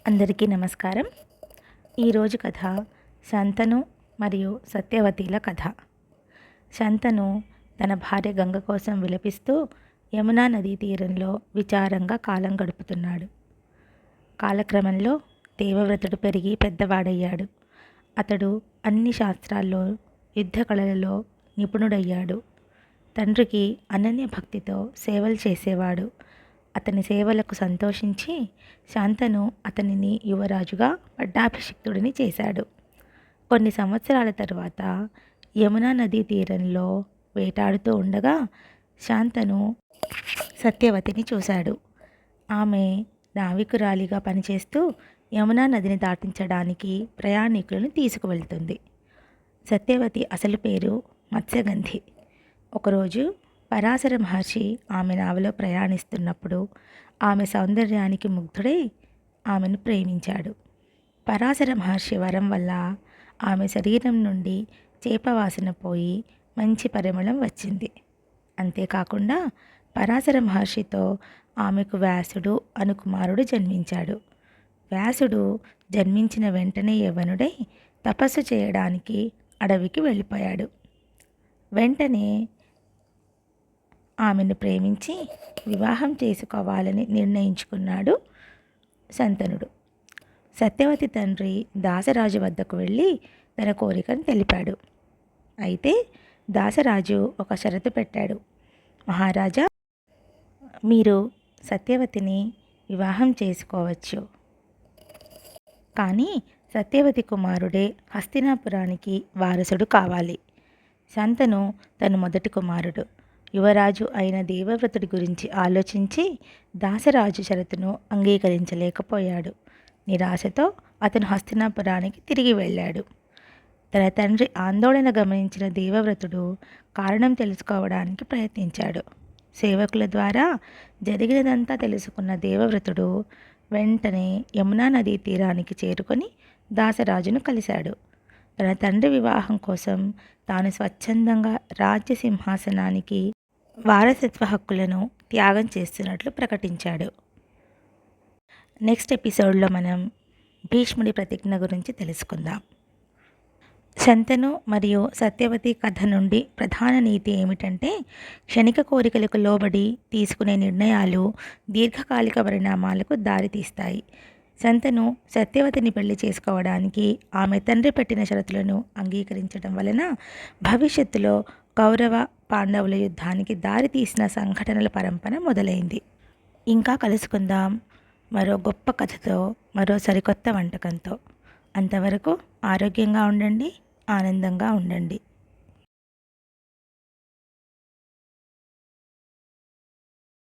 అందరికీ నమస్కారం. ఈరోజు కథ శంతను మరియు సత్యవతిల కథ. శంతను తన భార్య గంగ కోసం విలపిస్తూ యమునా నదీ తీరంలో విచారంగా కాలం గడుపుతున్నాడు. కాలక్రమంలో దేవవ్రతుడు పెరిగి పెద్దవాడయ్యాడు. అతడు అన్ని శాస్త్రాల్లో యుద్ధ కళలలో నిపుణుడయ్యాడు. తండ్రికి అనన్య భక్తితో సేవలు చేసేవాడు. అతని సేవలకు సంతోషించి శాంతను అతనిని యువరాజుగా పట్టాభిషిక్తుడిని చేశాడు. కొన్ని సంవత్సరాల తరువాత యమునా నదీ తీరంలో వేటాడుతూ ఉండగా శాంతను సత్యవతిని చూశాడు. ఆమె నావికురాలిగా పనిచేస్తూ యమునా నదిని దాటించడానికి ప్రయాణికులను తీసుకువెళ్తుంది. సత్యవతి అసలు పేరు మత్స్యగంధి. ఒకరోజు పరాశర మహర్షి ఆమె నావలో ప్రయాణిస్తున్నప్పుడు ఆమె సౌందర్యానికి ముగ్ధుడై ఆమెను ప్రేమించాడు. పరాశర మహర్షి వరం వల్ల ఆమె శరీరం నుండి చేపవాసన పోయి మంచి పరిమళం వచ్చింది. అంతేకాకుండా పరాశర మహర్షితో ఆమెకు వ్యాసుడు అను కుమారుడు జన్మించాడు. వ్యాసుడు జన్మించిన వెంటనే యవ్వనుడై తపస్సు చేయడానికి అడవికి వెళ్ళిపోయాడు. వెంటనే ఆమెను ప్రేమించి వివాహం చేసుకోవాలని నిర్ణయించుకున్నాడు శంతనుడు. సత్యవతి తండ్రి దాసరాజు వద్దకు వెళ్ళి తన కోరికను తెలిపాడు. అయితే దాసరాజు ఒక షరతు పెట్టాడు. మహారాజా, మీరు సత్యవతిని వివాహం చేసుకోవచ్చు, కానీ సత్యవతి కుమారుడే హస్తినాపురానికి వారసుడు కావాలి. శంతను తన మొదటి కుమారుడు. యువరాజు అయిన దేవవ్రతుడి గురించి ఆలోచించి దాసరాజు షరతును అంగీకరించలేకపోయాడు. నిరాశతో అతను హస్తినాపురానికి తిరిగి వెళ్ళాడు. తన తండ్రి ఆందోళన గమనించిన దేవవ్రతుడు కారణం తెలుసుకోవడానికి ప్రయత్నించాడు. సేవకుల ద్వారా జరిగినదంతా తెలుసుకున్న దేవవ్రతుడు వెంటనే యమునా నదీ తీరానికి చేరుకొని దాసరాజును కలిశాడు. తన తండ్రి వివాహం కోసం తాను స్వచ్ఛందంగా రాజ్య సింహాసనానికి వారసత్వ హక్కులను త్యాగం చేస్తున్నట్లు ప్రకటించాడు. నెక్స్ట్ ఎపిసోడ్లో మనం భీష్ముడి ప్రతిజ్ఞ గురించి తెలుసుకుందాం. శంతను మరియు సత్యవతి కథ నుండి ప్రధాన నీతి ఏమిటంటే, క్షణిక కోరికలకు లోబడి తీసుకునే నిర్ణయాలు దీర్ఘకాలిక పరిణామాలకు దారితీస్తాయి. శంతను సత్యవతిని పెళ్లి చేసుకోవడానికి ఆమె తండ్రి పెట్టిన షరతులను అంగీకరించడం వలన భవిష్యత్తులో కౌరవ పాండవుల యుద్ధానికి దారితీసిన సంఘటనల పరంపర మొదలైంది. ఇంకా కలుసుకుందాం మరో గొప్ప కథతో, మరో సరికొత్త వంటకంతో. అంతవరకు ఆరోగ్యంగా ఉండండి, ఆనందంగా ఉండండి.